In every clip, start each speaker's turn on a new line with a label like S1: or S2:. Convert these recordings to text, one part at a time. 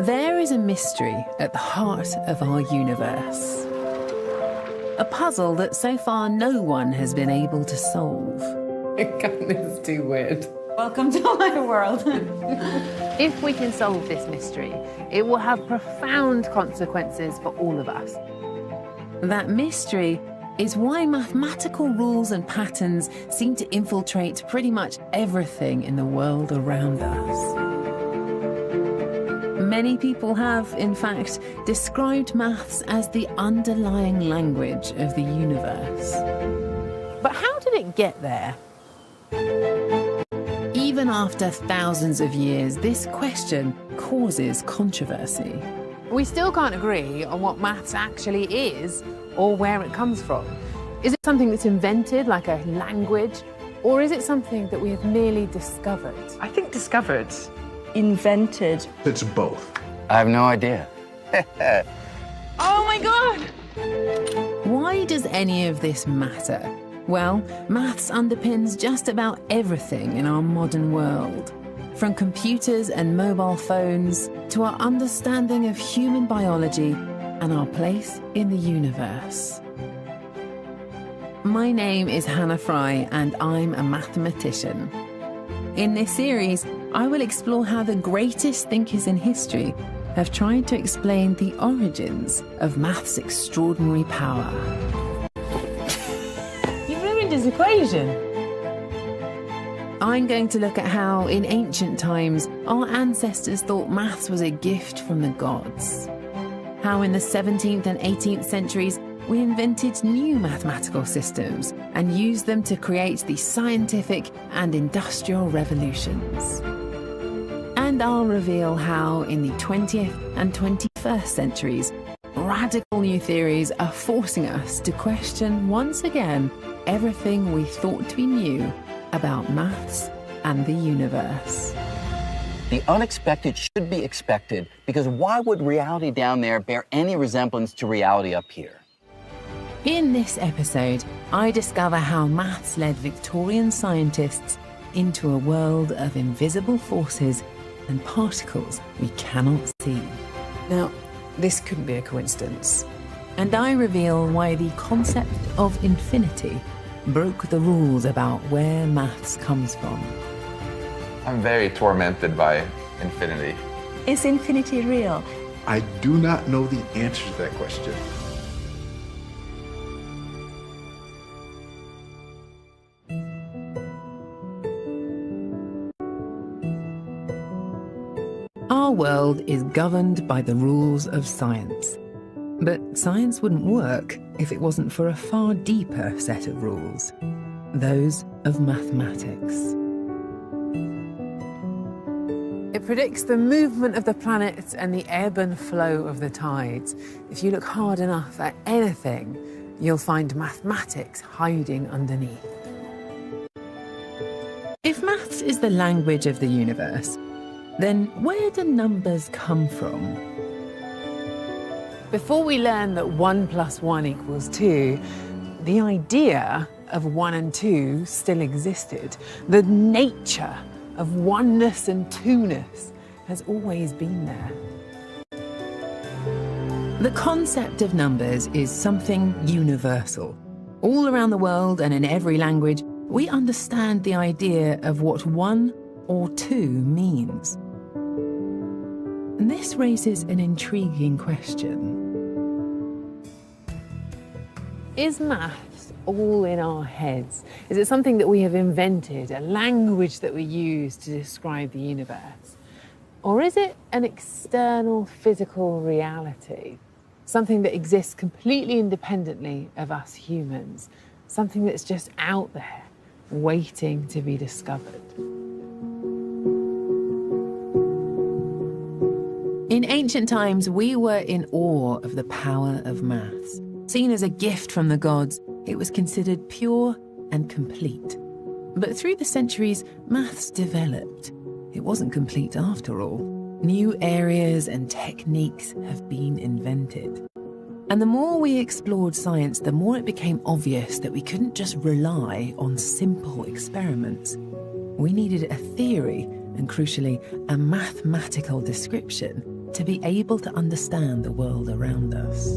S1: There is a mystery at the heart of our universe. A puzzle that so far no one has been able to solve.
S2: This is too weird.
S3: Welcome to my world.
S1: If we can solve this mystery, it will have profound consequences for all of us. That mystery is why mathematical rules and patterns seem to infiltrate pretty much everything in the world around us. Many people have, in fact, described maths as the underlying language of the universe. But how did it get there? Even after thousands of years, this question causes controversy. We still can't agree on what maths actually is or where it comes from. Is it something that's invented, like a language, or is it something that we have merely discovered?
S3: I think discovered. Invented.
S4: It's both.
S5: I have no idea.
S3: Oh my God!
S1: Why does any of this matter? Well, maths underpins just about everything in our modern world. From computers and mobile phones to our understanding of human biology and our place in the universe. My name is Hannah Fry and I'm a mathematician. In this series, I will explore how the greatest thinkers in history have tried to explain the origins of maths' extraordinary power.
S3: You've ruined his equation.
S1: I'm going to look at how, in ancient times, our ancestors thought maths was a gift from the gods. How in the 17th and 18th centuries, we invented new mathematical systems and used them to create the scientific and industrial revolutions. And I'll reveal how, in the 20th and 21st centuries, radical new theories are forcing us to question once again everything we thought we knew about maths and the universe.
S5: The unexpected should be expected, because why would reality down there bear any resemblance to reality up here?
S1: In this episode, I discover how maths led Victorian scientists into a world of invisible forces and particles we cannot see.
S2: Now, this couldn't be a coincidence.
S1: And I reveal why the concept of infinity broke the rules about where maths comes from.
S6: I'm very tormented by infinity.
S3: Is infinity real?
S4: I do not know the answer to that question.
S1: Our world is governed by the rules of science. But science wouldn't work if it wasn't for a far deeper set of rules, those of mathematics.
S2: It predicts the movement of the planets and the ebb and flow of the tides. If you look hard enough at anything, you'll find mathematics hiding underneath.
S1: If maths is the language of the universe, then where do numbers come from?
S2: Before we learn that 1 + 1 = 2, the idea of 1 and 2 still existed. The nature of oneness and two-ness has always been there.
S1: The concept of numbers is something universal. All around the world and in every language, we understand the idea of what 1 or 2 means. And this raises an intriguing question.
S2: Is maths all in our heads? Is it something that we have invented, a language that we use to describe the universe? Or is it an external physical reality? Something that exists completely independently of us humans? Something that's just out there, waiting to be discovered?
S1: In ancient times, we were in awe of the power of maths. Seen as a gift from the gods, it was considered pure and complete. But through the centuries, maths developed. It wasn't complete after all. New areas and techniques have been invented. And the more we explored science, the more it became obvious that we couldn't just rely on simple experiments. We needed a theory and, crucially, a mathematical description to be able to understand the world around us.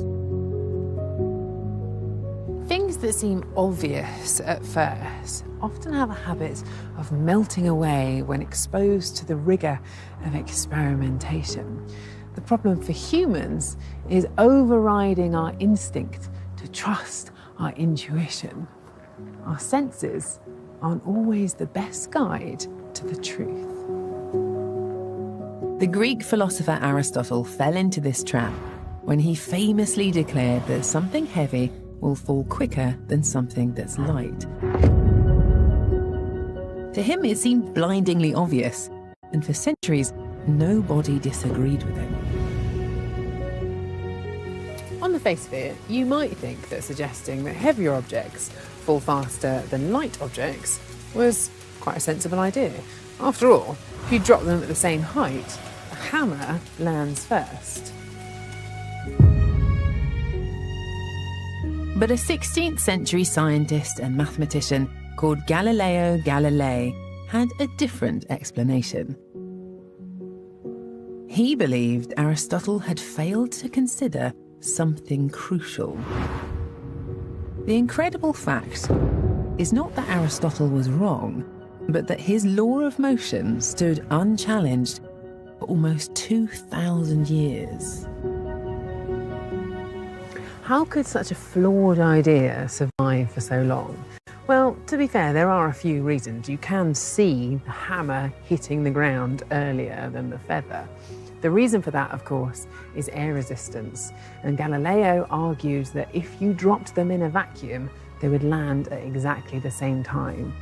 S2: Things that seem obvious at first often have a habit of melting away when exposed to the rigour of experimentation. The problem for humans is overriding our instinct to trust our intuition. Our senses aren't always the best guide to the truth.
S1: The Greek philosopher Aristotle fell into this trap when he famously declared that something heavy will fall quicker than something that's light. To him, it seemed blindingly obvious, and for centuries, nobody disagreed with him.
S2: On the face of it, you might think that suggesting that heavier objects fall faster than light objects was quite a sensible idea. After all, if you drop them at the same height, a hammer lands first.
S1: But a 16th century scientist and mathematician called Galileo Galilei had a different explanation. He believed Aristotle had failed to consider something crucial. The incredible fact is not that Aristotle was wrong, but that his law of motion stood unchallenged for almost 2,000 years.
S2: How could such a flawed idea survive for so long? Well, to be fair, there are a few reasons. You can see the hammer hitting the ground earlier than the feather. The reason for that, of course, is air resistance. And Galileo argued that if you dropped them in a vacuum, they would land at exactly the same time.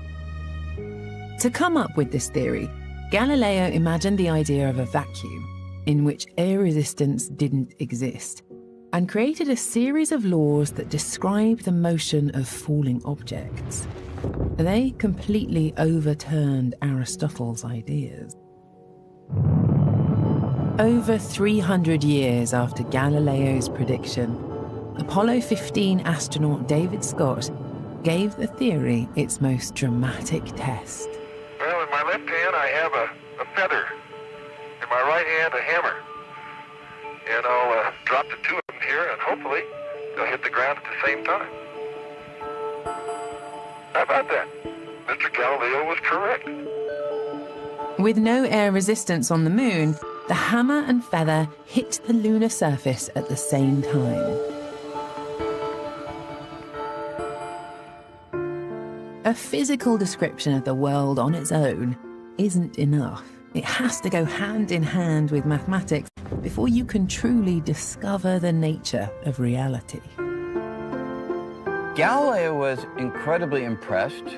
S1: To come up with this theory, Galileo imagined the idea of a vacuum in which air resistance didn't exist, and created a series of laws that describe the motion of falling objects. They completely overturned Aristotle's ideas. Over 300 years after Galileo's prediction, Apollo 15 astronaut David Scott gave the theory its most dramatic test.
S7: Well, in my left hand I have a feather. In my right hand a hammer. And I'll drop the two of them here, and hopefully they'll hit the ground at the same time. How about that? Mr. Galileo was correct.
S1: With no air resistance on the moon, the hammer and feather hit the lunar surface at the same time. A physical description of the world on its own isn't enough. It has to go hand in hand with mathematics before you can truly discover the nature of reality.
S5: Galileo was incredibly impressed,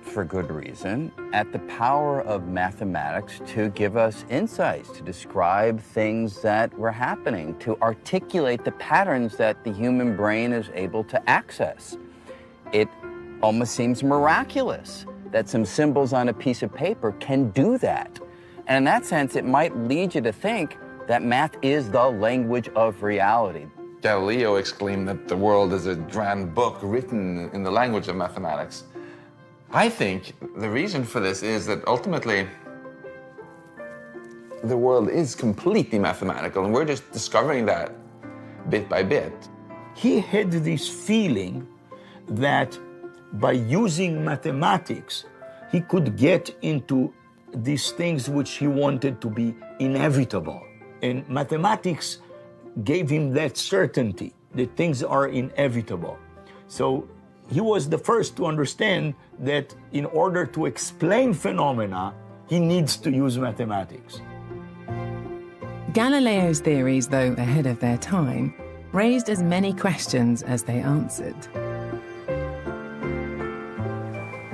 S5: for good reason, at the power of mathematics to give us insights, to describe things that were happening, to articulate the patterns that the human brain is able to access. It almost seems miraculous that some symbols on a piece of paper can do that. And in that sense, it might lead you to think that math is the language of reality.
S6: Galileo exclaimed that the world is a grand book written in the language of mathematics. I think the reason for this is that ultimately the world is completely mathematical, and we're just discovering that bit by bit.
S8: He had this feeling that by using mathematics, he could get into these things which he wanted to be inevitable. And mathematics gave him that certainty that things are inevitable. So he was the first to understand that in order to explain phenomena, he needs to use mathematics.
S1: Galileo's theories, though ahead of their time, raised as many questions as they answered.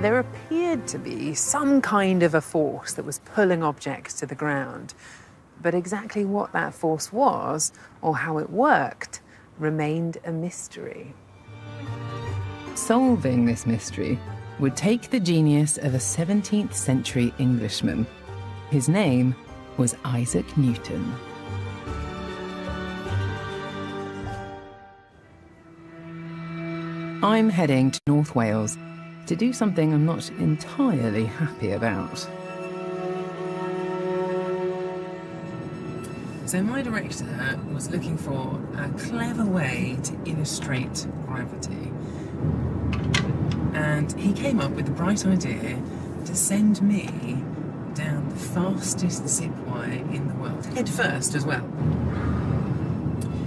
S2: There appeared to be some kind of a force that was pulling objects to the ground, but exactly what that force was or how it worked remained a mystery.
S1: Solving this mystery would take the genius of a 17th century Englishman. His name was Isaac Newton. I'm heading to North Wales to do something I'm not entirely happy about.
S2: So my director was looking for a clever way to illustrate gravity. And he came up with the bright idea to send me down the fastest zip wire in the world, head first as well.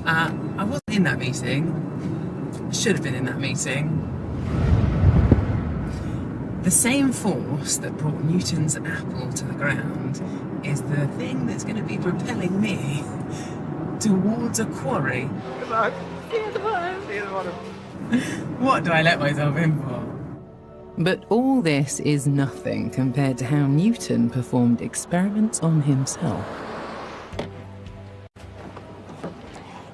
S2: I wasn't in that meeting. I should have been in that meeting. The same force that brought Newton's apple to the ground is the thing that's going to be propelling me towards a quarry. Good luck. See you at the bottom. See you at the bottom. What do I let myself in for?
S1: But all this is nothing compared to how Newton performed experiments on himself.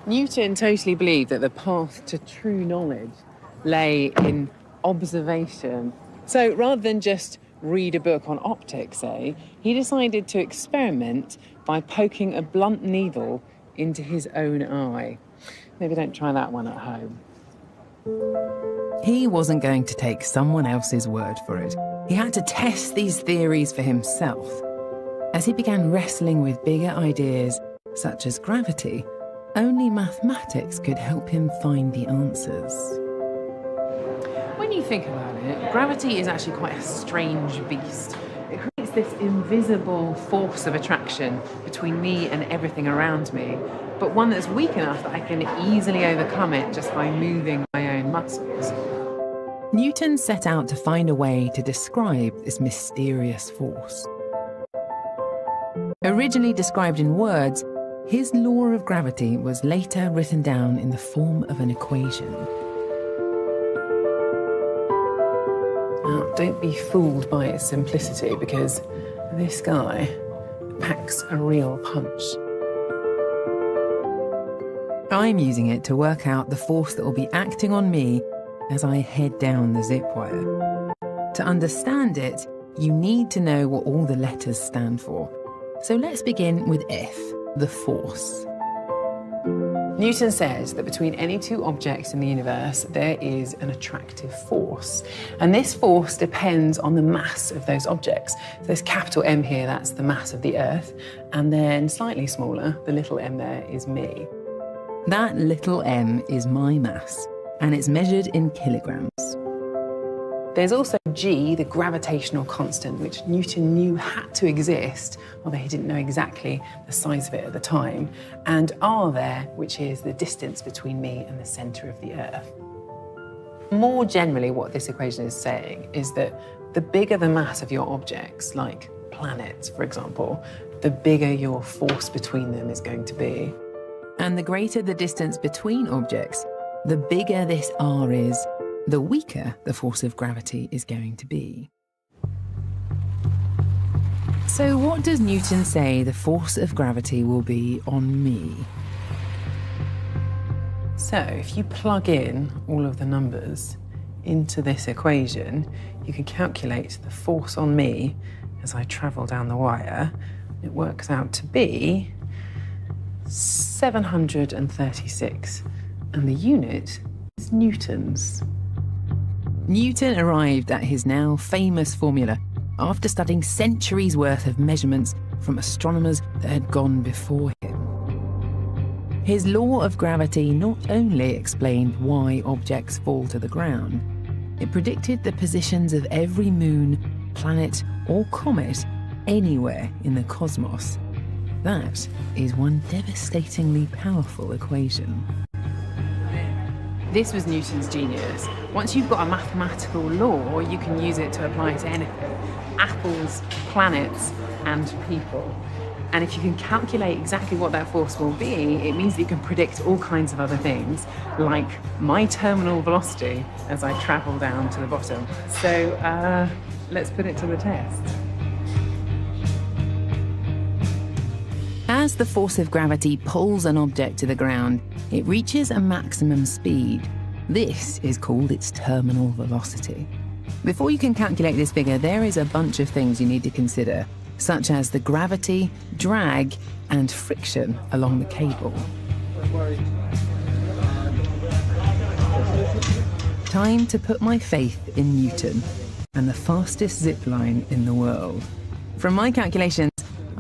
S2: Newton totally believed that the path to true knowledge lay in observation. So rather than just read a book on optics, say, he decided to experiment by poking a blunt needle into his own eye. Maybe don't try that one at home.
S1: He wasn't going to take someone else's word for it. He had to test these theories for himself. As he began wrestling with bigger ideas, such as gravity, only mathematics could help him find the answers.
S2: When you think about it, gravity is actually quite a strange beast. It creates this invisible force of attraction between me and everything around me, but one that's weak enough that I can easily overcome it just by moving my own muscles.
S1: Newton set out to find a way to describe this mysterious force. Originally described in words, his law of gravity was later written down in the form of an equation.
S2: Now, don't be fooled by its simplicity, because this guy packs a real punch.
S1: I'm using it to work out the force that will be acting on me as I head down the zip wire. To understand it, you need to know what all the letters stand for. So let's begin with F, the force.
S2: Newton says that between any two objects in the universe, there is an attractive force. And this force depends on the mass of those objects. So there's capital M here, that's the mass of the Earth. And then slightly smaller, the little m there, is me.
S1: That little m is my mass, and it's measured in kilograms.
S2: There's also G, the gravitational constant, which Newton knew had to exist, although he didn't know exactly the size of it at the time, and R there, which is the distance between me and the centre of the Earth. More generally, what this equation is saying is that the bigger the mass of your objects, like planets, for example, the bigger your force between them is going to be.
S1: And the greater the distance between objects, the bigger this R is, the weaker the force of gravity is going to be. So what does Newton say the force of gravity will be on me?
S2: So if you plug in all of the numbers into this equation, you can calculate the force on me as I travel down the wire. It works out to be 736, and the unit is newtons.
S1: Newton arrived at his now famous formula after studying centuries worth of measurements from astronomers that had gone before him. His law of gravity not only explained why objects fall to the ground, it predicted the positions of every moon, planet, or comet anywhere in the cosmos. That is one devastatingly powerful equation.
S2: This was Newton's genius. Once you've got a mathematical law, you can use it to apply to anything. Apples, planets, and people. And if you can calculate exactly what that force will be, it means that you can predict all kinds of other things, like my terminal velocity as I travel down to the bottom. So let's put it to the test.
S1: As the force of gravity pulls an object to the ground, it reaches a maximum speed. This is called its terminal velocity. Before you can calculate this figure, there is a bunch of things you need to consider, such as the gravity, drag, and friction along the cable. Time to put my faith in Newton and the fastest zip line in the world. From my calculations,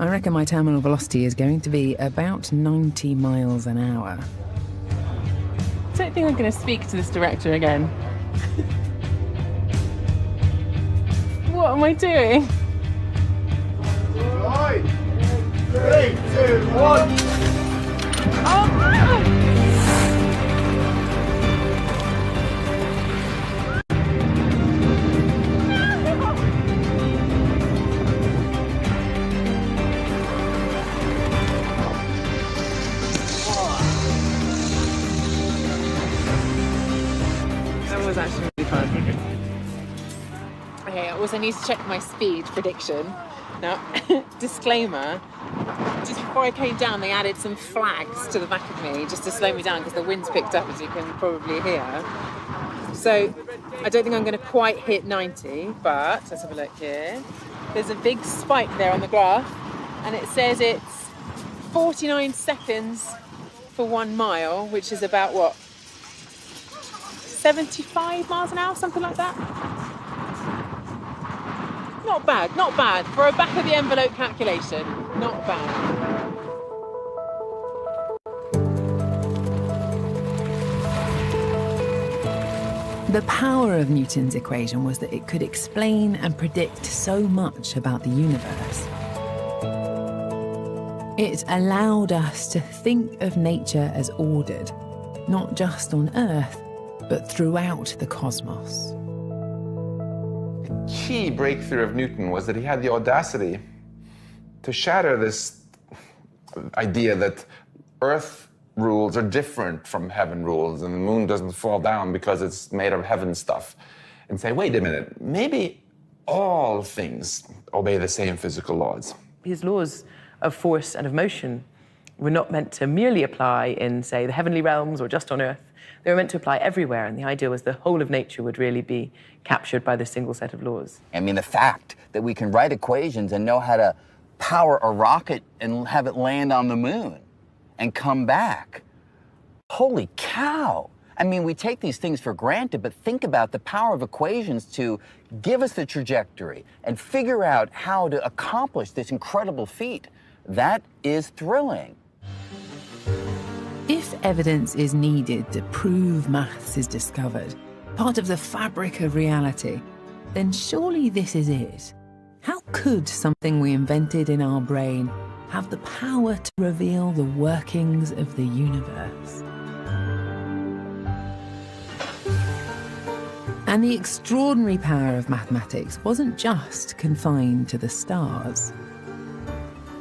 S1: I reckon my terminal velocity is going to be about 90 miles an hour.
S2: I don't think I'm going to speak to this director again. What am I doing?
S4: 5, 3, 2, 1.
S2: That was actually really fun. Okay, I also need to check my speed prediction. Now, disclaimer, just before I came down, they added some flags to the back of me just to slow me down because the wind's picked up, as you can probably hear. So I don't think I'm going to quite hit 90, but let's have a look here. There's a big spike there on the graph, and it says it's 49 seconds for 1 mile, which is about, what, 75 miles an hour, something like that? Not bad, not bad. For a back-of-the-envelope calculation, not bad.
S1: The power of Newton's equation was that it could explain and predict so much about the universe. It allowed us to think of nature as ordered, not just on Earth, but throughout the cosmos.
S6: The key breakthrough of Newton was that he had the audacity to shatter this idea that Earth rules are different from heaven rules and the moon doesn't fall down because it's made of heaven stuff, and say, wait a minute, maybe all things obey the same physical laws.
S9: His laws of force and of motion were not meant to merely apply in, say, the heavenly realms or just on Earth. They were meant to apply everywhere, and the idea was the whole of nature would really be captured by this single set of laws.
S5: I mean, the fact that we can write equations and know how to power a rocket and have it land on the moon and come back. Holy cow! I mean, we take these things for granted, but think about the power of equations to give us the trajectory and figure out how to accomplish this incredible feat. That is thrilling.
S1: If evidence is needed to prove maths is discovered, part of the fabric of reality, then surely this is it. How could something we invented in our brain have the power to reveal the workings of the universe? And the extraordinary power of mathematics wasn't just confined to the stars.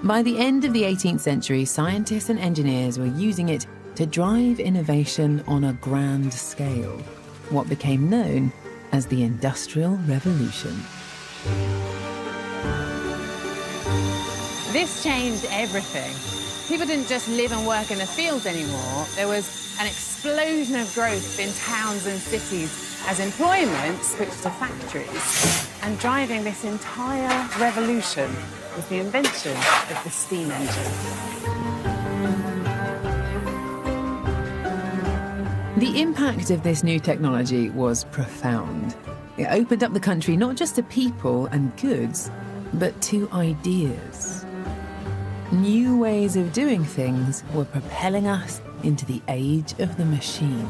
S1: By the end of the 18th century, scientists and engineers were using it to drive innovation on a grand scale, what became known as the Industrial Revolution.
S2: This changed everything. People didn't just live and work in the fields anymore. There was an explosion of growth in towns and cities as employment switched to factories. And driving this entire revolution was the invention of the steam engine.
S1: The impact of this new technology was profound. It opened up the country not just to people and goods, but to ideas. New ways of doing things were propelling us into the age of the machine.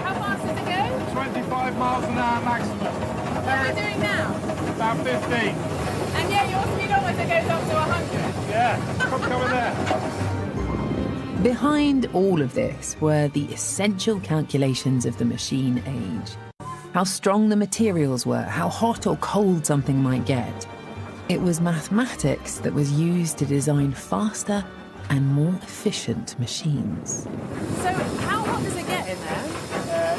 S2: How fast does it go?
S10: 25 miles an hour maximum.
S2: What are we doing now?
S10: About 15.
S2: And yet your speedometer goes up to 100.
S10: Yeah, come coming there.
S1: Behind all of this were the essential calculations of the machine age. How strong the materials were, how hot or cold something might get. It was mathematics that was used to design faster and more efficient machines.
S2: So how hot does it get in there?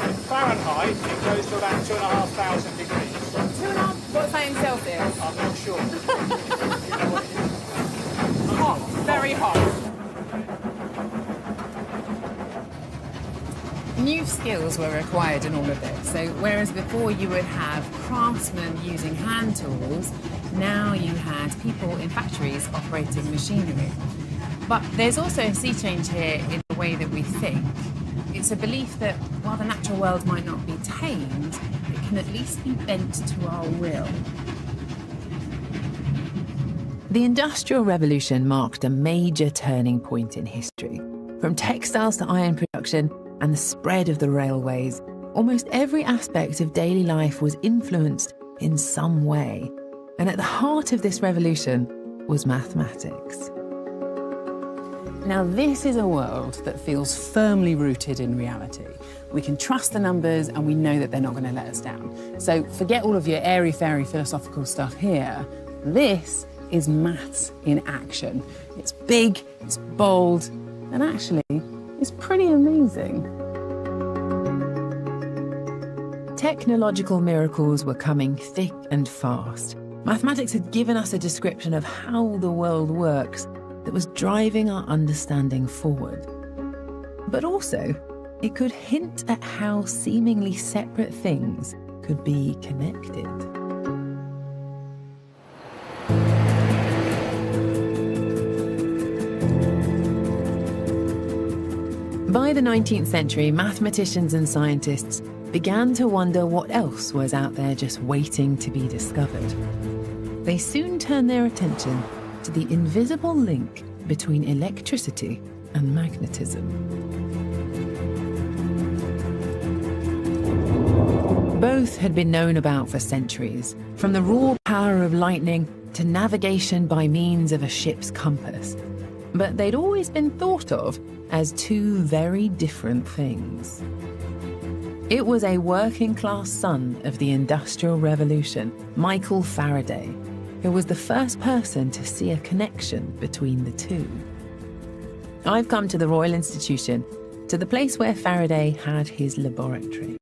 S10: In Fahrenheit, it goes to about 2,500 degrees.
S2: 2.5? What's that in Celsius?
S10: I'm not sure.
S2: Hot, very hot. New skills were required in all of this. So whereas before you would have craftsmen using hand tools, now you had people in factories operating machinery. But there's also a sea change here in the way that we think. It's a belief that while the natural world might not be tamed, it can at least be bent to our will.
S1: The Industrial Revolution marked a major turning point in history. From textiles to iron production and the spread of the railways, almost every aspect of daily life was influenced in some way. And at the heart of this revolution was mathematics.
S2: Now, this is a world that feels firmly rooted in reality. We can trust the numbers and we know that they're not going to let us down. So forget all of your airy-fairy philosophical stuff here. This is maths in action. It's big, it's bold, and actually, it's pretty amazing.
S1: Technological miracles were coming thick and fast. Mathematics had given us a description of how the world works that was driving our understanding forward. But also, it could hint at how seemingly separate things could be connected. By the 19th century, mathematicians and scientists began to wonder what else was out there just waiting to be discovered. They soon turned their attention to the invisible link between electricity and magnetism. Both had been known about for centuries, from the raw power of lightning to navigation by means of a ship's compass. But they'd always been thought of as two very different things. It was a working-class son of the Industrial Revolution, Michael Faraday, who was the first person to see a connection between the two. I've come to the Royal Institution, to the place where Faraday had his laboratory.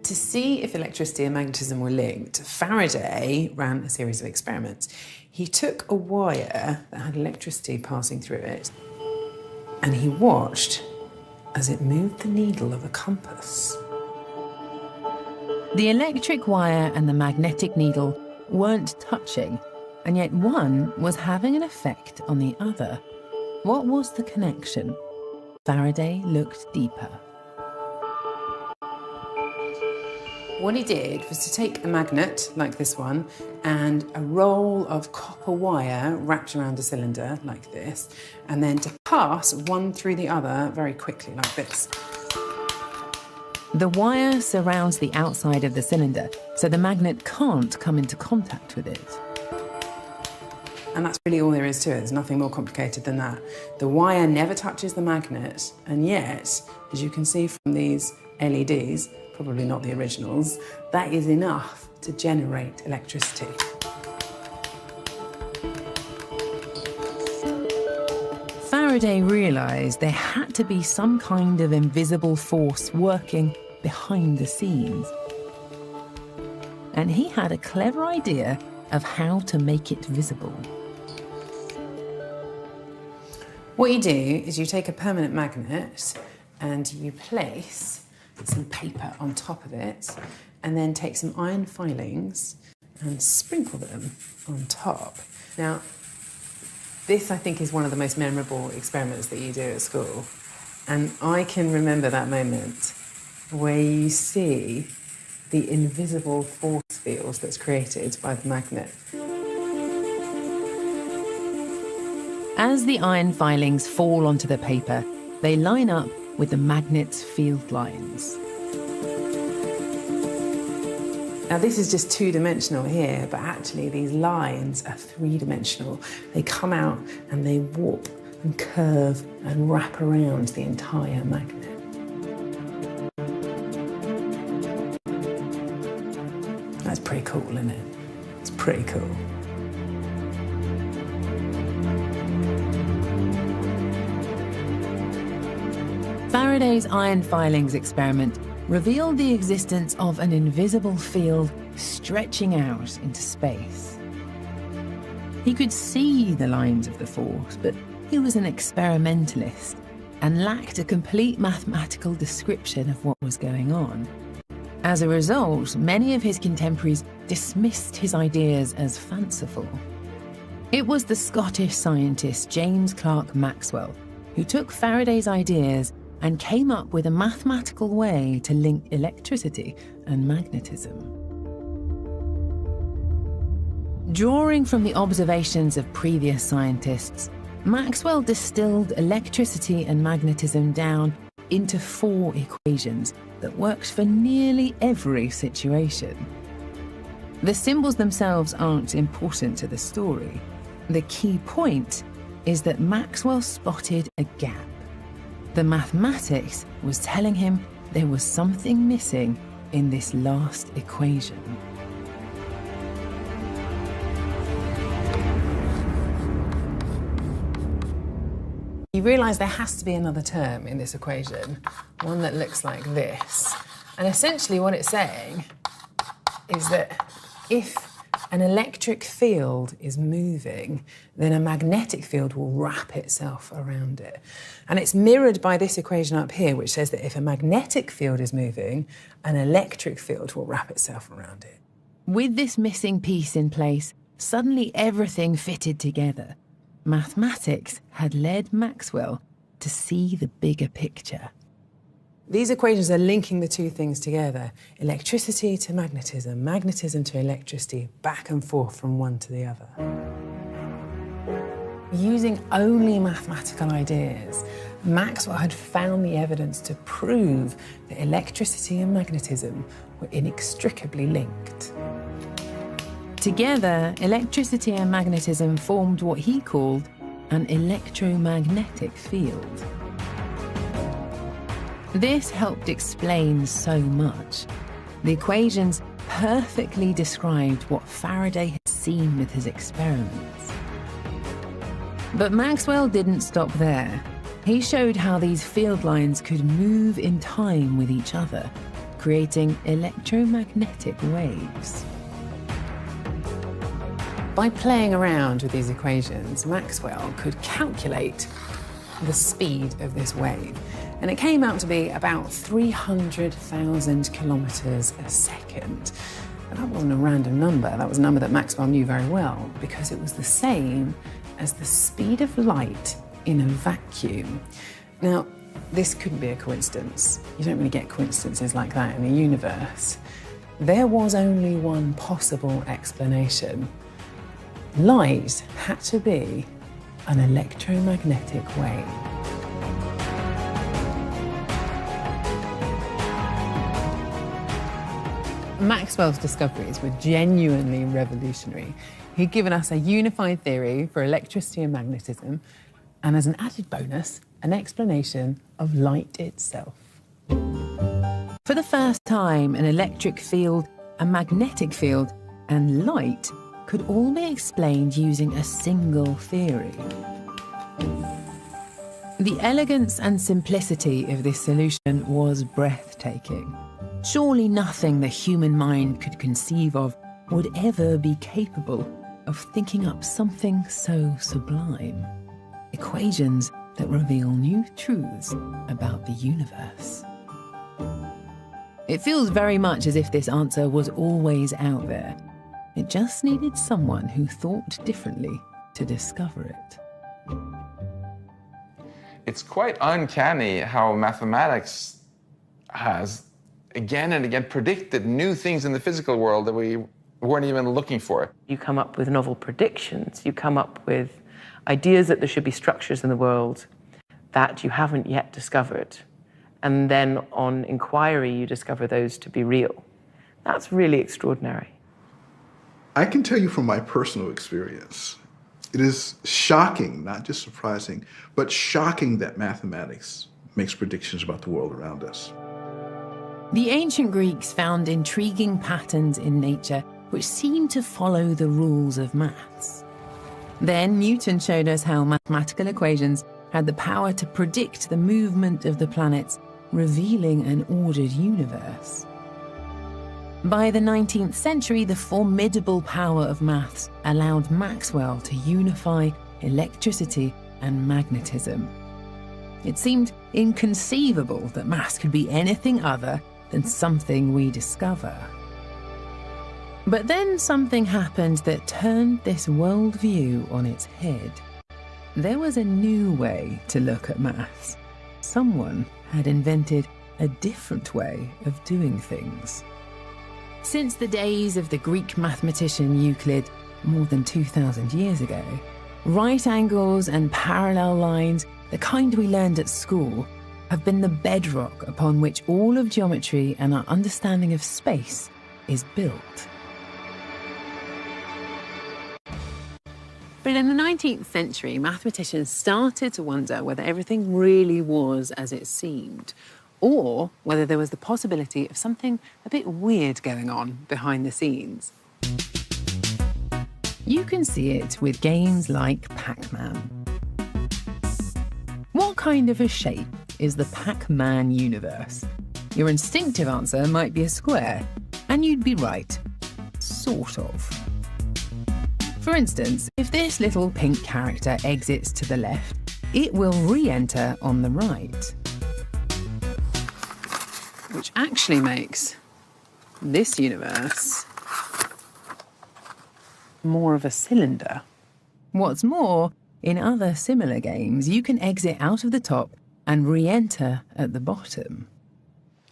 S2: To see if electricity and magnetism were linked, Faraday ran a series of experiments. He took a wire that had electricity passing through it, and he watched as it moved the needle of a compass.
S1: The electric wire and the magnetic needle weren't touching, and yet one was having an effect on the other. What was the connection? Faraday looked deeper.
S2: What he did was to take a magnet, like this one, and a roll of copper wire wrapped around a cylinder, like this, and then to pass one through the other very quickly, like this.
S1: The wire surrounds the outside of the cylinder, so the magnet can't come into contact with it.
S2: And that's really all there is to it. There's nothing more complicated than that. The wire never touches the magnet, and yet, as you can see from these LEDs, probably not the originals, that is enough to generate electricity.
S1: Faraday realised there had to be some kind of invisible force working behind the scenes. And he had a clever idea of how to make it visible.
S2: What you do is you take a permanent magnet and you place some paper on top of it, and then take some iron filings and sprinkle them on top. Now, this I think is one of the most memorable experiments that you do at school. And I can remember that moment where you see the invisible force field that's created by the magnet.
S1: As the iron filings fall onto the paper, they line up with the magnet's field lines.
S2: Now this is just two-dimensional here, but actually these lines are three-dimensional. They come out and they warp and curve and wrap around the entire magnet. That's pretty cool, isn't it? It's pretty cool.
S1: Faraday's iron filings experiment revealed the existence of an invisible field stretching out into space. He could see the lines of the force, but he was an experimentalist and lacked a complete mathematical description of what was going on. As a result, many of his contemporaries dismissed his ideas as fanciful. It was the Scottish scientist James Clerk Maxwell who took Faraday's ideas and came up with a mathematical way to link electricity and magnetism. Drawing from the observations of previous scientists, Maxwell distilled electricity and magnetism down into 4 equations that worked for nearly every situation. The symbols themselves aren't important to the story. The key point is that Maxwell spotted a gap. The mathematics was telling him there was something missing in this last equation.
S2: You realise there has to be another term in this equation, one that looks like this. And essentially what it's saying is that if an electric field is moving, then a magnetic field will wrap itself around it. And it's mirrored by this equation up here, which says that if a magnetic field is moving, an electric field will wrap itself around it.
S1: With this missing piece in place, suddenly everything fitted together. Mathematics had led Maxwell to see the bigger picture.
S2: These equations are linking the two things together. Electricity to magnetism, magnetism to electricity, back and forth from one to the other. Using only mathematical ideas, Maxwell had found the evidence to prove that electricity and magnetism were inextricably linked.
S1: Together, electricity and magnetism formed what he called an electromagnetic field. This helped explain so much. The equations perfectly described what Faraday had seen with his experiments. But Maxwell didn't stop there. He showed how these field lines could move in time with each other, creating electromagnetic waves.
S2: By playing around with these equations, Maxwell could calculate the speed of this wave. And it came out to be about 300,000 kilometers a second. And that wasn't a random number. That was a number that Maxwell knew very well because it was the same as the speed of light in a vacuum. Now, this couldn't be a coincidence. You don't really get coincidences like that in the universe. There was only one possible explanation. Light had to be an electromagnetic wave. Maxwell's discoveries were genuinely revolutionary. He'd given us a unified theory for electricity and magnetism, and as an added bonus, an explanation of light itself.
S1: For the first time, an electric field, a magnetic field, and light could all be explained using a single theory. The elegance and simplicity of this solution was breathtaking. Surely nothing the human mind could conceive of would ever be capable of thinking up something so sublime. Equations that reveal new truths about the universe. It feels very much as if this answer was always out there. It just needed someone who thought differently to discover it.
S6: It's quite uncanny how mathematics has again and again predicted new things in the physical world that we weren't even looking for.
S9: You come up with novel predictions. You come up with ideas that there should be structures in the world that you haven't yet discovered. And then on inquiry, you discover those to be real. That's really extraordinary.
S11: I can tell you from my personal experience, it is shocking, not just surprising, but shocking that mathematics makes predictions about the world around us.
S1: The ancient Greeks found intriguing patterns in nature which seemed to follow the rules of maths. Then Newton showed us how mathematical equations had the power to predict the movement of the planets, revealing an ordered universe. By the 19th century, the formidable power of maths allowed Maxwell to unify electricity and magnetism. It seemed inconceivable that maths could be anything other than something we discover. But then something happened that turned this worldview on its head. There was a new way to look at maths. Someone had invented a different way of doing things. Since the days of the Greek mathematician Euclid, more than 2,000 years ago. Right angles and parallel lines, the kind we learned at school, have been the bedrock upon which all of geometry and our understanding of space is built. But in the 19th century, mathematicians started to wonder whether everything really was as it seemed, or whether there was the possibility of something a bit weird going on behind the scenes. You can see it with games like Pac-Man. What kind of a shape is the Pac-Man universe? Your instinctive answer might be a square, and you'd be right. Sort of. For instance, if this little pink character exits to the left, it will re-enter on the right. Which actually makes this universe more of a cylinder. What's more, in other similar games, you can exit out of the top and re-enter at the bottom.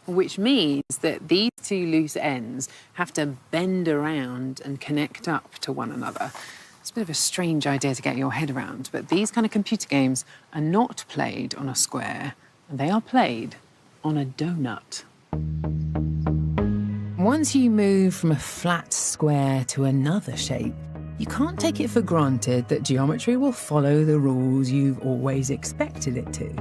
S1: Which means that these two loose ends have to bend around and connect up to one another. It's a bit of a strange idea to get your head around, but these kind of computer games are not played on a square, they are played on a donut. Once you move from a flat square to another shape, you can't take it for granted that geometry will follow the rules you've always expected it to.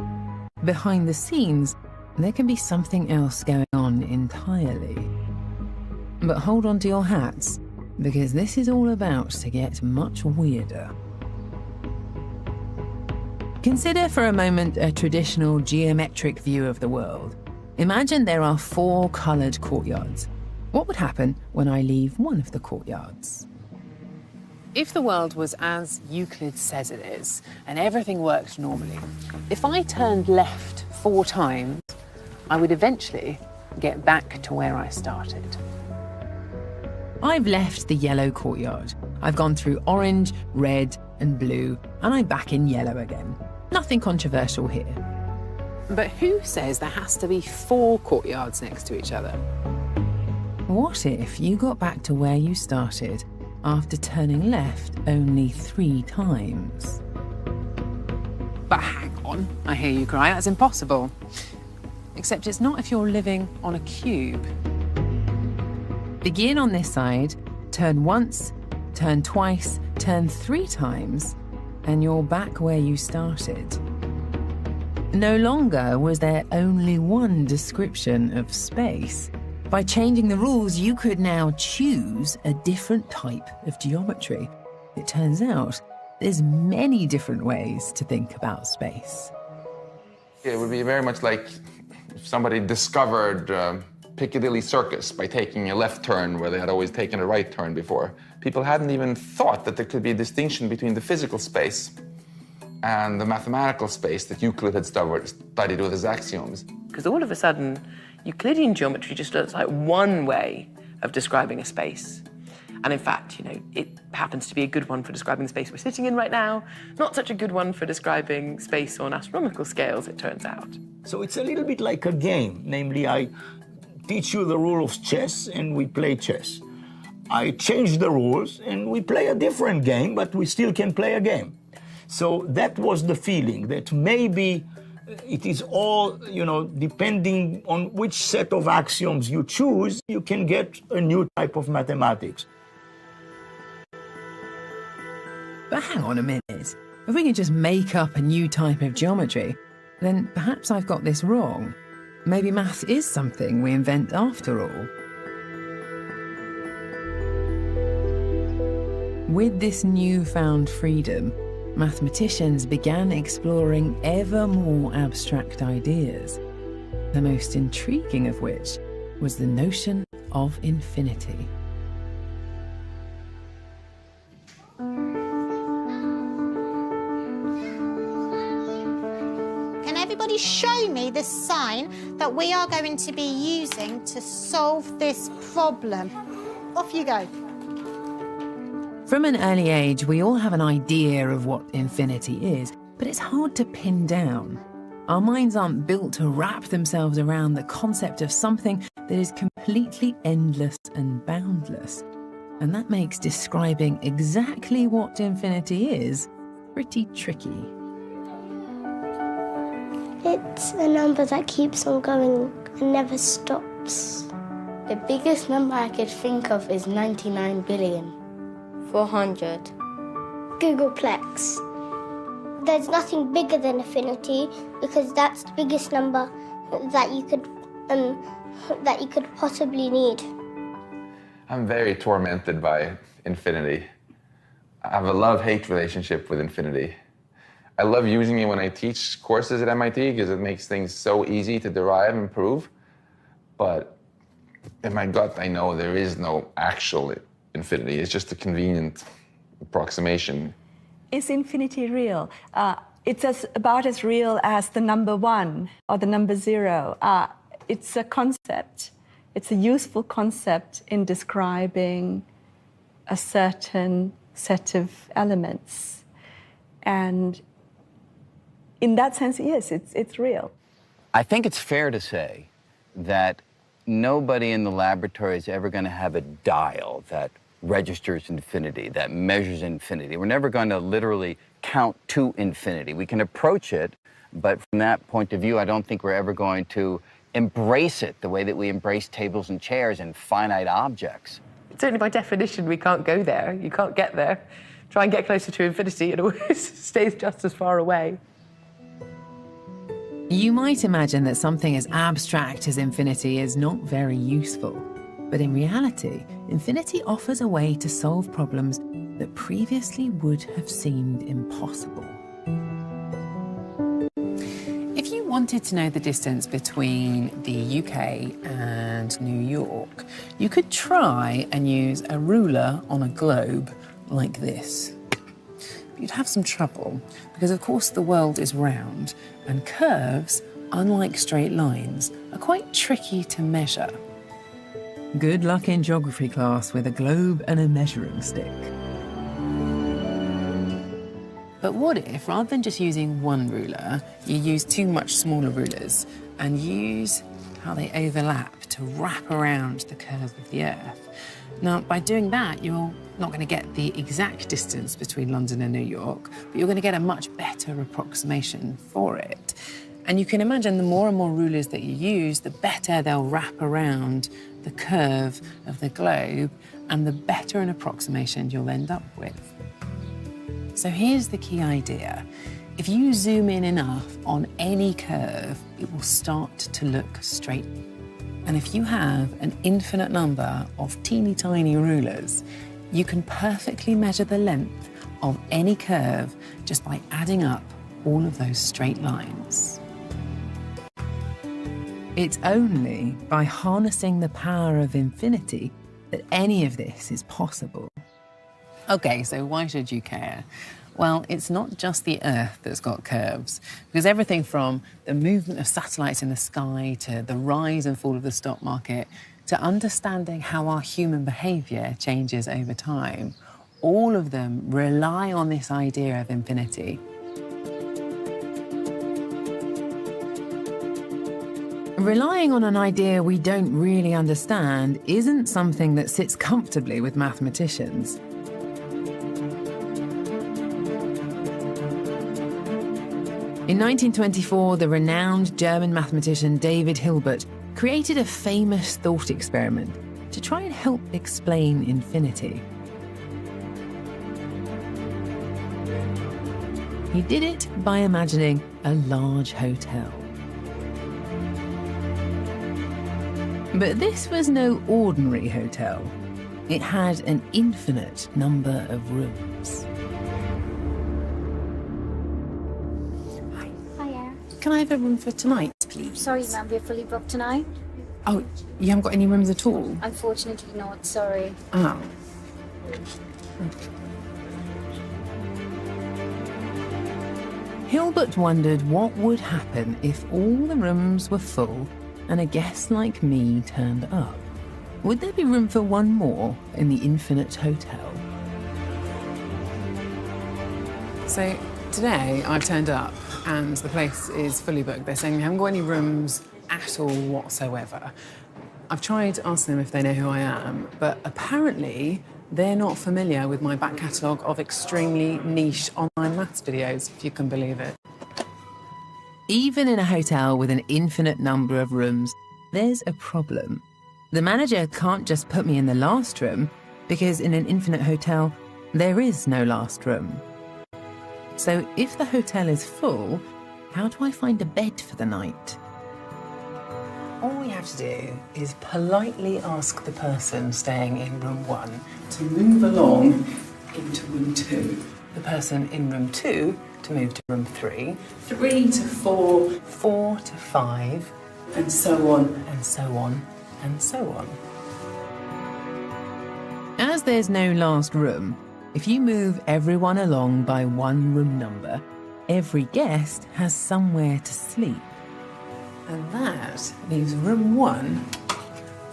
S1: Behind the scenes, there can be something else going on entirely. But hold on to your hats, because this is all about to get much weirder. Consider for a moment a traditional geometric view of the world. Imagine there are 4 coloured courtyards. What would happen when I leave one of the courtyards? If the world was as Euclid says it is, and everything worked normally, if I turned left 4 times, I would eventually get back to where I started. I've left the yellow courtyard. I've gone through orange, red, and blue, and I'm back in yellow again. Nothing controversial here. But who says there has to be 4 courtyards next to each other? What if you got back to where you started after turning left only 3 times? But hang on, I hear you cry, that's impossible. Except it's not if you're living on a cube. Begin on this side, turn once, turn twice, turn 3 times, and you're back where you started. No longer was there only one description of space. By changing the rules, you could now choose a different type of geometry. It turns out there's many different ways to think about space.
S6: It would be very much like if somebody discovered Piccadilly Circus by taking a left turn where they had always taken a right turn before. People hadn't even thought that there could be a distinction between the physical space and the mathematical space that Euclid had studied with his axioms.
S9: Because all of a sudden, Euclidean geometry just looks like one way of describing a space. And in fact, it happens to be a good one for describing the space we're sitting in right now, not such a good one for describing space on astronomical scales, it turns out.
S8: So it's a little bit like a game, namely I teach you the rule of chess and we play chess. I change the rules and we play a different game, but we still can play a game. So that was the feeling, that maybe it is all, depending on which set of axioms you choose, you can get a new type of mathematics.
S1: But hang on a minute. If we can just make up a new type of geometry, then perhaps I've got this wrong. Maybe maths is something we invent after all. With this newfound freedom, mathematicians began exploring ever more abstract ideas, the most intriguing of which was the notion of infinity.
S12: Can everybody show me the sign that we are going to be using to solve this problem? Off you go.
S1: From an early age, we all have an idea of what infinity is, but it's hard to pin down. Our minds aren't built to wrap themselves around the concept of something that is completely endless and boundless. And that makes describing exactly what infinity is pretty tricky.
S13: It's a number that keeps on going and never stops.
S14: The biggest number I could think of is 99 billion. 400.
S13: Googleplex. There's nothing bigger than infinity because that's the biggest number that you could possibly need.
S6: I'm very tormented by infinity. I have a love-hate relationship with infinity. I love using it when I teach courses at MIT because it makes things so easy to derive and prove. But in my gut, I know there is no actual infinity. It's just a convenient approximation.
S3: Is infinity real? It's about as real as the number 1 or the number 0. It's a concept. It's a useful concept in describing a certain set of elements. And in that sense, yes, it's real.
S5: I think it's fair to say that nobody in the laboratory is ever going to have a dial that registers infinity, that measures infinity. We're never going to literally count to infinity. We can approach it, but from that point of view, I don't think we're ever going to embrace it the way that we embrace tables and chairs and finite objects.
S9: Certainly by definition, we can't go there. You can't get there. Try and get closer to infinity, it always stays just as far away.
S1: You might imagine that something as abstract as infinity is not very useful. But in reality, infinity offers a way to solve problems that previously would have seemed impossible. If you wanted to know the distance between the UK and New York, you could try and use a ruler on a globe like this. But you'd have some trouble because, of course, the world is round and curves, unlike straight lines, are quite tricky to measure. Good luck in geography class with a globe and a measuring stick. But what if, rather than just using one ruler, you use two much smaller rulers and use how they overlap to wrap around the curve of the Earth? Now, by doing that, you're not going to get the exact distance between London and New York, but you're going to get a much better approximation for it. And you can imagine the more and more rulers that you use, the better they'll wrap around the curve of the globe, and the better an approximation you'll end up with. So here's the key idea. If you zoom in enough on any curve, it will start to look straight. And if you have an infinite number of teeny tiny rulers, you can perfectly measure the length of any curve just by adding up all of those straight lines. It's only by harnessing the power of infinity that any of this is possible. Okay, so why should you care? Well, it's not just the Earth that's got curves, because everything from the movement of satellites in the sky to the rise and fall of the stock market to understanding how our human behaviour changes over time, all of them rely on this idea of infinity. Relying on an idea we don't really understand isn't something that sits comfortably with mathematicians. In 1924, the renowned German mathematician David Hilbert created a famous thought experiment to try and help explain infinity. He did it by imagining a large hotel. But this was no ordinary hotel. It had an infinite number of rooms.
S15: Hiya.
S1: Can I have a room for tonight, please?
S15: Sorry, ma'am, we're fully booked tonight.
S1: Oh, you haven't got any rooms at all?
S15: Unfortunately not, sorry.
S1: Oh. Hilbert wondered what would happen if all the rooms were full and a guest like me turned up. Would there be room for one more in the infinite hotel? So today I've turned up and the place is fully booked. They're saying they haven't got any rooms at all whatsoever. I've tried asking them if they know who I am, but apparently
S2: they're not familiar with my back catalogue of extremely niche online maths videos, if you can believe it.
S1: Even in a hotel with an infinite number of rooms, there's a problem. The manager can't just put me in the last room, because in an infinite hotel, there is no last room. So if the hotel is full, how do I find a bed for the night?
S2: All we have to do is politely ask the person staying in room 1 to move along into room 2. The person in room 2 to move to room 3, 3 to 4, 4 to 5, and so on, and so on, and so on.
S1: As there's no last room, if you move everyone along by one room number, every guest has somewhere to sleep.
S2: And that leaves room 1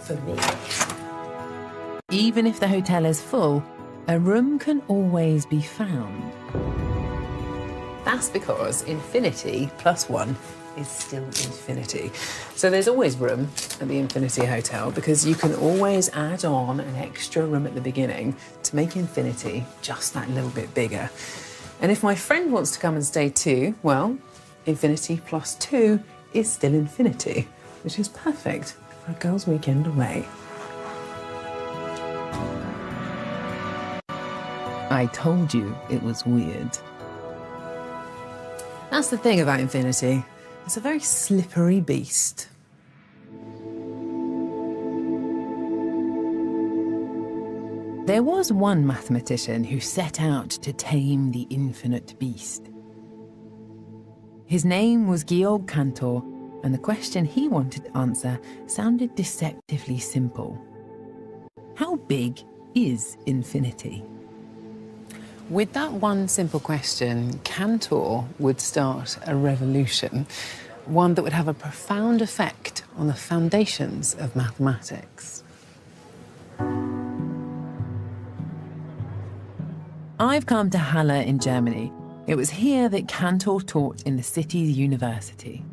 S2: for me.
S1: Even if the hotel is full, a room can always be found.
S2: That's because infinity plus 1 is still infinity. So there's always room at the Infinity Hotel because you can always add on an extra room at the beginning to make infinity just that little bit bigger. And if my friend wants to come and stay too, well, infinity plus 2 is still infinity, which is perfect for a girls' weekend away.
S1: I told you it was weird.
S2: That's the thing about infinity. It's a very slippery beast.
S1: There was one mathematician who set out to tame the infinite beast. His name was Georg Cantor, and the question he wanted to answer sounded deceptively simple. How big is infinity?
S2: With that one simple question, Cantor would start a revolution, one that would have a profound effect on the foundations of mathematics.
S1: I've come to Halle in Germany. It was here that Cantor taught in the city's university.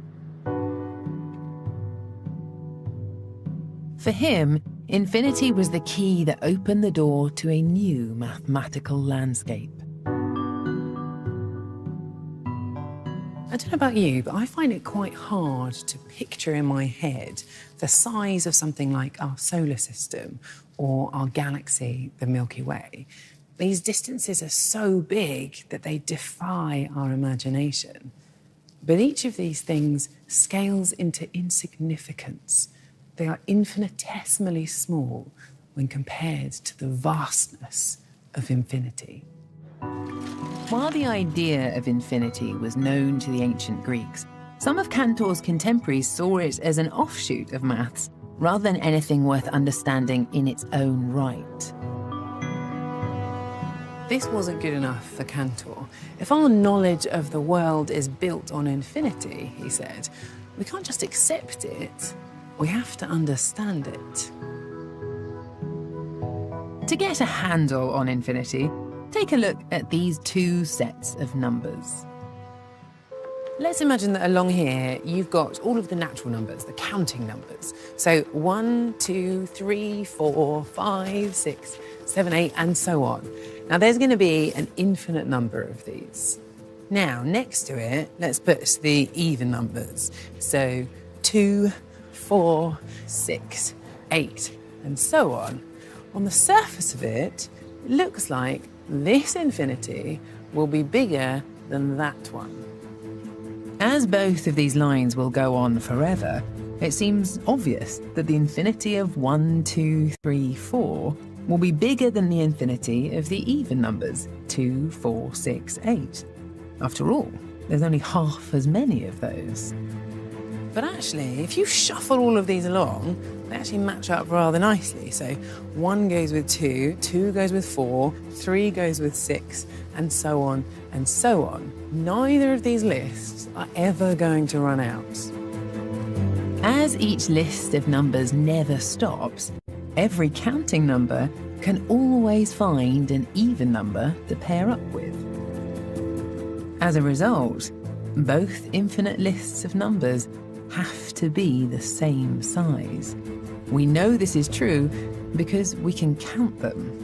S1: For him, infinity was the key that opened the door to a new mathematical landscape.
S2: I don't know about you, but I find it quite hard to picture in my head the size of something like our solar system or our galaxy, the Milky Way. These distances are so big that they defy our imagination. But each of these things scales into insignificance. They are infinitesimally small when compared to the vastness of infinity.
S1: While the idea of infinity was known to the ancient Greeks, some of Cantor's contemporaries saw it as an offshoot of maths, rather than anything worth understanding in its own right.
S2: This wasn't good enough for Cantor. If our knowledge of the world is built on infinity, he said, we can't just accept it, we have to understand it.
S1: To get a handle on infinity, take a look at these two sets of numbers.
S2: Let's imagine that along here, you've got all of the natural numbers, the counting numbers. So 1, 2, 3, 4, 5, 6, 7, 8, and so on. Now, there's going to be an infinite number of these. Now, next to it, let's put the even numbers. So 2, 4, 6, 8, and so on. On the surface of it, it looks like this infinity will be bigger than that one.
S1: As both of these lines will go on forever, it seems obvious that the infinity of 1, 2, 3, 4 will be bigger than the infinity of the even numbers 2, 4, 6, 8. After all, there's only half as many of those.
S2: But actually, if you shuffle all of these along, they actually match up rather nicely. So 1 goes with 2, 2 goes with 4, 3 goes with 6, and so on and so on. Neither of these lists are ever going to run out.
S1: As each list of numbers never stops, every counting number can always find an even number to pair up with. As a result, both infinite lists of numbers have to be the same size. We know this is true because we can count them.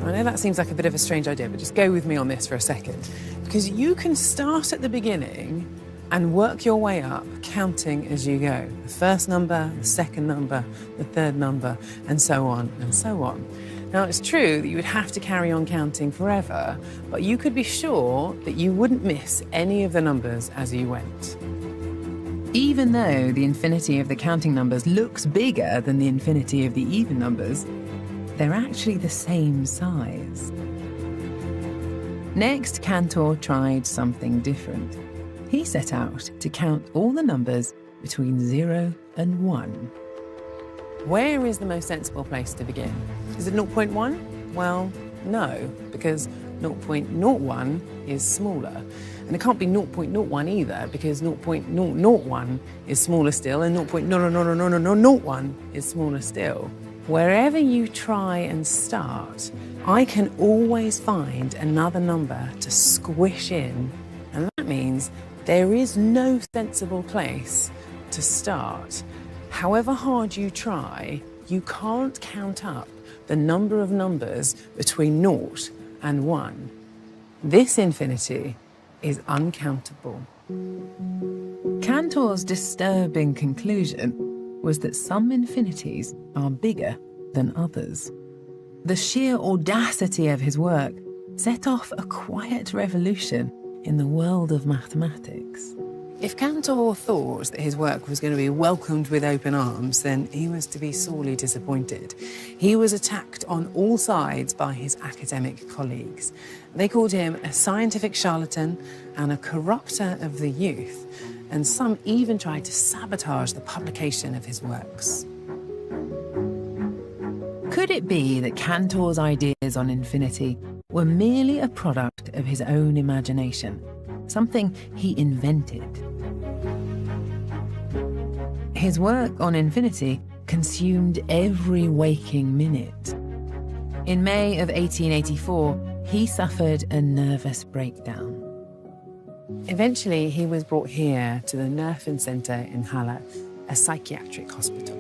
S2: I know that seems like a bit of a strange idea, but just go with me on this for a second. Because you can start at the beginning and work your way up, counting as you go. The first number, the second number, the third number, and so on and so on. Now, it's true that you would have to carry on counting forever, but you could be sure that you wouldn't miss any of the numbers as you went.
S1: Even though the infinity of the counting numbers looks bigger than the infinity of the even numbers, they're actually the same size. Next, Cantor tried something different. He set out to count all the numbers between 0 and 1.
S2: Where is the most sensible place to begin? Is it 0.1? Well, no, because 0.01 is smaller. And it can't be 0.01 either, because 0.001 is smaller still, and 0.00001 is smaller still. Wherever you try and start, I can always find another number to squish in, and that means there is no sensible place to start. However hard you try, you can't count up the number of numbers between 0 and 1. This infinity is uncountable.
S1: Cantor's disturbing conclusion was that some infinities are bigger than others. The sheer audacity of his work set off a quiet revolution in the world of mathematics.
S2: If Cantor thought that his work was going to be welcomed with open arms, then he was to be sorely disappointed. He was attacked on all sides by his academic colleagues. They called him a scientific charlatan and a corrupter of the youth, and some even tried to sabotage the publication of his works.
S1: Could it be that Cantor's ideas on infinity were merely a product of his own imagination, something he invented? His work on infinity consumed every waking minute. In May of 1884, he suffered a nervous breakdown.
S2: Eventually, he was brought here to the Nerven Center in Halle, a psychiatric hospital.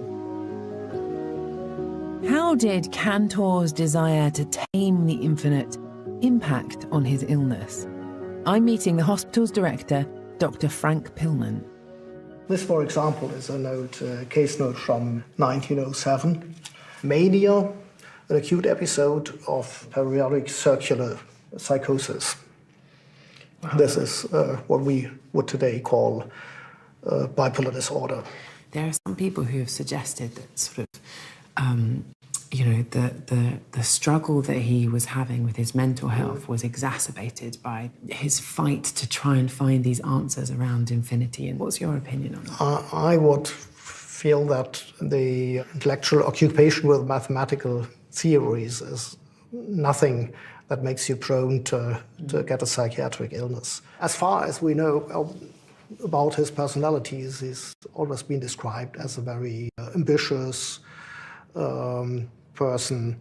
S1: How did Cantor's desire to tame the infinite impact on his illness? I'm meeting the hospital's director, Dr. Frank Pillman.
S16: This, for example, is a case note from 1907. Mania, an acute episode of periodic circular psychosis. Wow. This is what we would today call bipolar disorder.
S2: There are some people who have suggested that sort of, the struggle that he was having with his mental health was exacerbated by his fight to try and find these answers around infinity. And what's your opinion on that?
S16: I would feel that the intellectual occupation with mathematical theories is nothing that makes you prone to get a psychiatric illness. As far as we know about his personalities, he's always been described as a very ambitious person,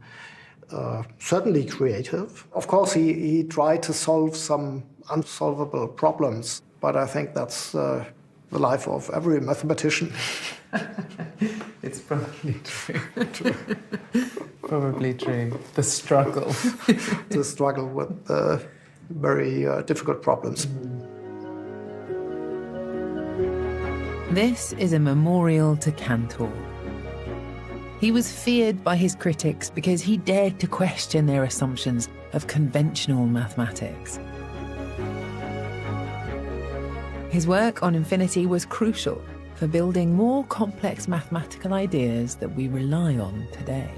S16: certainly creative. Of course, he tried to solve some unsolvable problems, but I think that's the life of every mathematician.
S2: It's probably true. Probably true. The struggle.
S16: The struggle with very difficult problems.
S1: This is a memorial to Cantor. He was feared by his critics because he dared to question their assumptions of conventional mathematics. His work on infinity was crucial for building more complex mathematical ideas that we rely on today.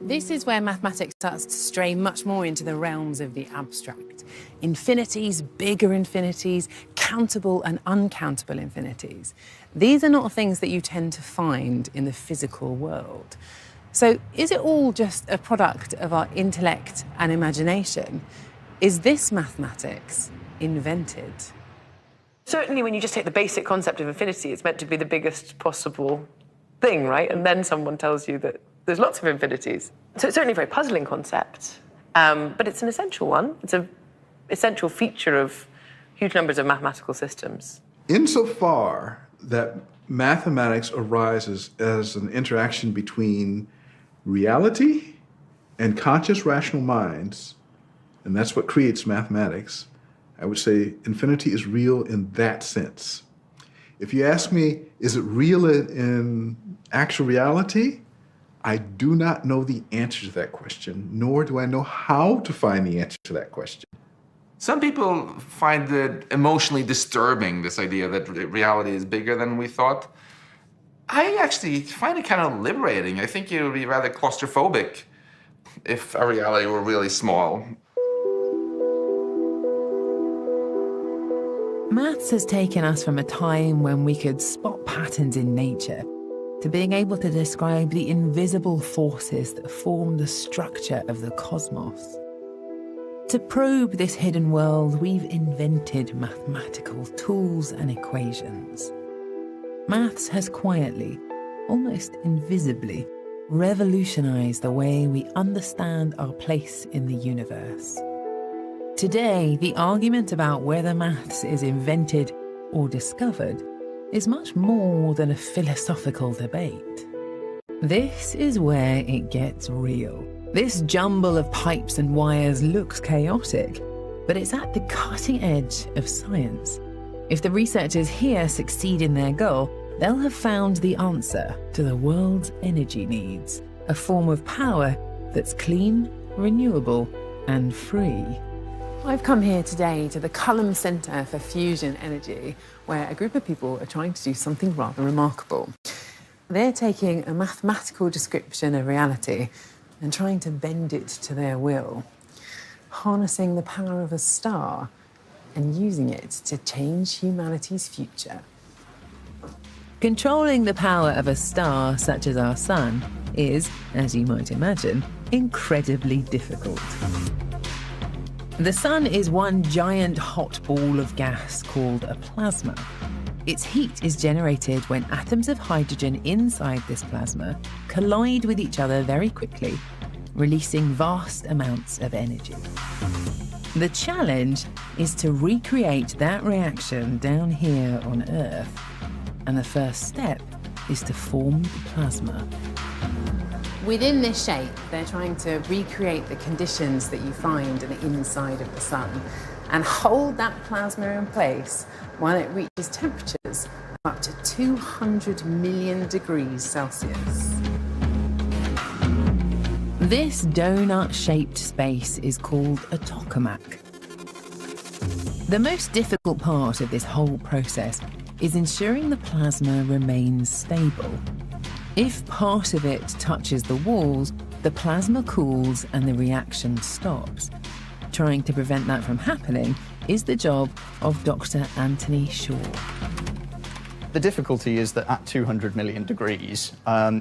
S2: This is where mathematics starts to stray much more into the realms of the abstract. Infinities, bigger infinities, countable and uncountable infinities. These are not things that you tend to find in the physical world. So is it all just a product of our intellect and imagination? Is this mathematics invented?
S9: Certainly when you just take the basic concept of infinity, it's meant to be the biggest possible thing, right? And then someone tells you that there's lots of infinities. So it's certainly a very puzzling concept, but it's an essential one. It's an essential feature of huge numbers of mathematical systems.
S11: Insofar that mathematics arises as an interaction between reality And conscious rational minds, and that's what creates mathematics, I would say infinity is real in that sense. If you ask me, is it real in actual reality? I do not know the answer to that question, nor do I know how to find the answer to that question.
S6: Some people find it emotionally disturbing, this idea that reality is bigger than we thought. I actually find it kind of liberating. I think it would be rather claustrophobic if our reality were really small.
S1: Maths has taken us from a time when we could spot patterns in nature to being able to describe the invisible forces that form the structure of the cosmos. To probe this hidden world, we've invented mathematical tools and equations. Maths has quietly, almost invisibly, revolutionized the way we understand our place in the universe. Today, the argument about whether maths is invented or discovered is much more than a philosophical debate. This is where it gets real. This jumble of pipes and wires looks chaotic, but it's at the cutting edge of science. If the researchers here succeed in their goal, they'll have found the answer to the world's energy needs, a form of power that's clean, renewable, and free.
S2: I've come here today to the Culham Centre for Fusion Energy, where a group of people are trying to do something rather remarkable. They're taking a mathematical description of reality and trying to bend it to their will, harnessing the power of a star and using it to change humanity's future.
S1: Controlling the power of a star such as our sun is, as you might imagine, incredibly difficult. The sun is one giant hot ball of gas called a plasma. Its heat is generated when atoms of hydrogen inside this plasma collide with each other very quickly, releasing vast amounts of energy. The challenge is to recreate that reaction down here on Earth, and the first step is to form the plasma.
S2: Within this shape, they're trying to recreate the conditions that you find on the inside of the sun and hold that plasma in place while it reaches temperatures of up to 200 million degrees Celsius.
S1: This donut-shaped space is called a tokamak. The most difficult part of this whole process is ensuring the plasma remains stable. If part of it touches the walls, the plasma cools and the reaction stops. Trying to prevent that from happening is the job of Dr. Anthony Shaw.
S17: The difficulty is that at 200 million degrees,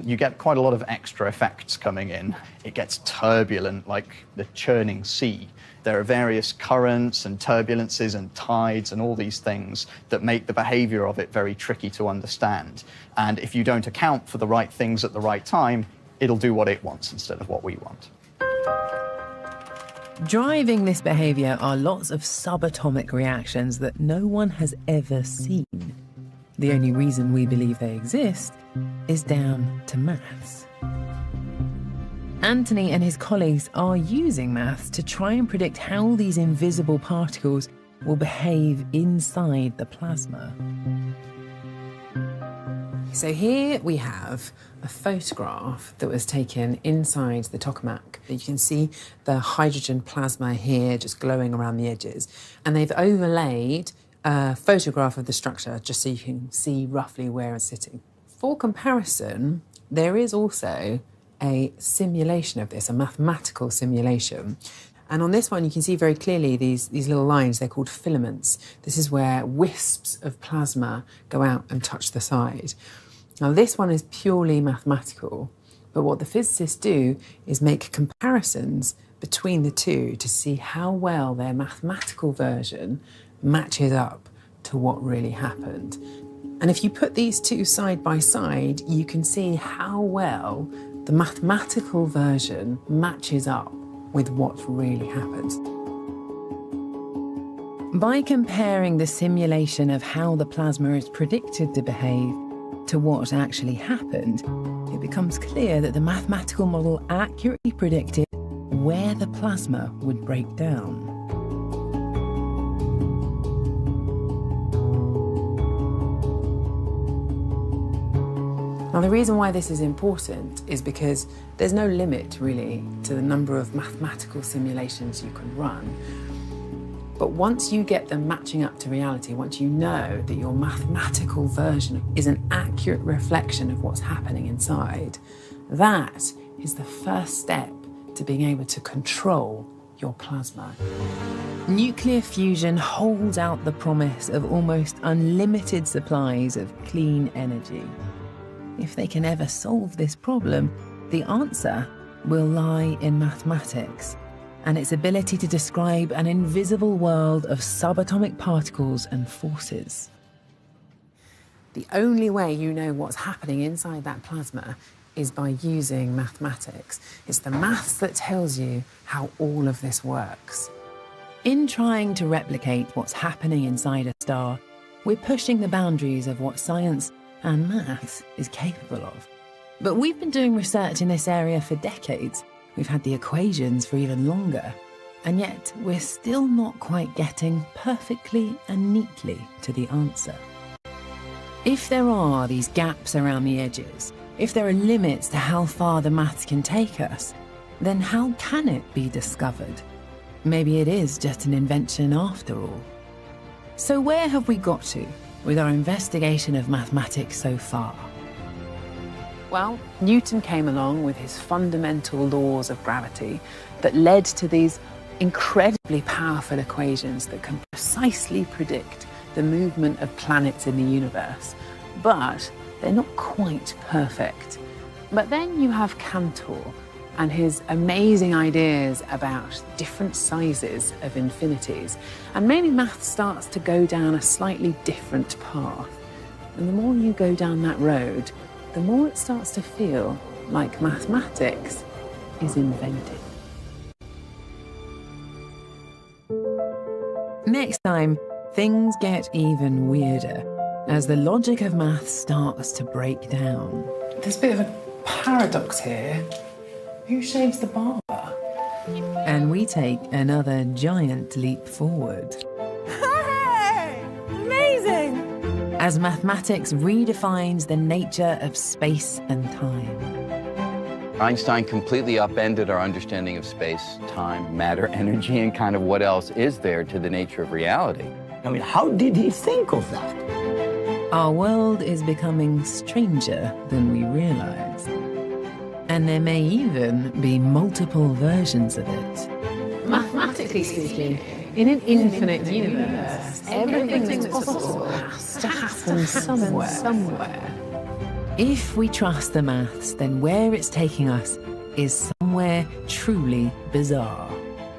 S17: you get quite a lot of extra effects coming in. It gets turbulent, like the churning sea. There are various currents and turbulences and tides and all these things that make the behavior of it very tricky to understand. And if you don't account for the right things at the right time, it'll do what it wants instead of what we want.
S1: Driving this behavior are lots of subatomic reactions that no one has ever seen. The only reason we believe they exist is down to maths. Anthony and his colleagues are using maths to try and predict how these invisible particles will behave inside the plasma.
S2: So here we have a photograph that was taken inside the tokamak. You can see the hydrogen plasma here just glowing around the edges. And they've overlaid a photograph of the structure just so you can see roughly where it's sitting. For comparison, there is also a simulation of this, a mathematical simulation. And on this one, you can see very clearly these little lines, they're called filaments. This is where wisps of plasma go out and touch the side. Now, this one is purely mathematical, but what the physicists do is make comparisons between the two to see how well their mathematical version matches up to what really happened. And if you put these two side by side, you can see how well the mathematical version matches up with what really happened.
S1: By comparing the simulation of how the plasma is predicted to behave to what actually happened, it becomes clear that the mathematical model accurately predicted where the plasma would break down.
S2: Now, the reason why this is important is because there's no limit, really, to the number of mathematical simulations you can run. But once you get them matching up to reality, once you know that your mathematical version is an accurate reflection of what's happening inside, that is the first step to being able to control your plasma.
S1: Nuclear fusion holds out the promise of almost unlimited supplies of clean energy. If they can ever solve this problem, the answer will lie in mathematics and its ability to describe an invisible world of subatomic particles and forces.
S2: The only way you know what's happening inside that plasma is by using mathematics. It's the maths that tells you how all of this works.
S1: In trying to replicate what's happening inside a star, we're pushing the boundaries of what science and maths is capable of. But we've been doing research in this area for decades. We've had the equations for even longer, and yet we're still not quite getting perfectly and neatly to the answer. If there are these gaps around the edges, if there are limits to how far the maths can take us, then how can it be discovered? Maybe it is just an invention after all. So where have we got to with our investigation of mathematics so far?
S2: Well, Newton came along with his fundamental laws of gravity that led to these incredibly powerful equations that can precisely predict the movement of planets in the universe. But they're not quite perfect. But then you have Cantor and his amazing ideas about different sizes of infinities. And maybe math starts to go down a slightly different path. And the more you go down that road, the more it starts to feel like mathematics is invented.
S1: Next time, things get even weirder as the logic of math starts to break down.
S2: There's a bit of a paradox here. Who shaves the barber?
S1: And we take another giant leap forward.
S2: Hey! Amazing!
S1: As mathematics redefines the nature of space and time.
S5: Einstein completely upended our understanding of space, time, matter, energy, and kind of what else is there to the nature of reality.
S8: I mean, how did he think of that?
S1: Our world is becoming stranger than we realize. And there may even be multiple versions of it.
S2: Mathematically speaking, in an infinite universe, everything that's possible has to happen somewhere.
S1: If we trust the maths, then where it's taking us is somewhere truly bizarre.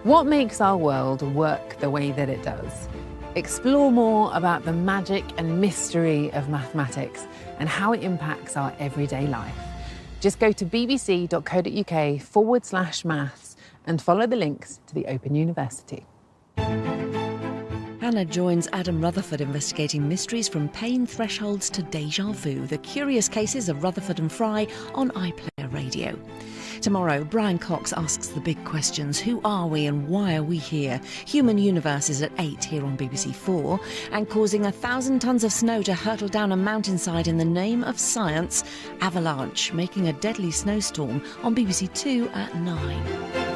S2: What makes our world work the way that it does? Explore more about the magic and mystery of mathematics and how it impacts our everyday life. Just go to bbc.co.uk/maths and follow the links to the Open University.
S18: Hannah joins Adam Rutherford investigating mysteries from pain thresholds to déjà vu, the curious cases of Rutherford and Fry on iPlayer Radio. Tomorrow, Brian Cox asks the big questions. Who are we and why are we here? Human Universe is at 8 here on BBC4. And causing 1,000 tons of snow to hurtle down a mountainside in the name of science, avalanche making a deadly snowstorm on BBC2 at 9.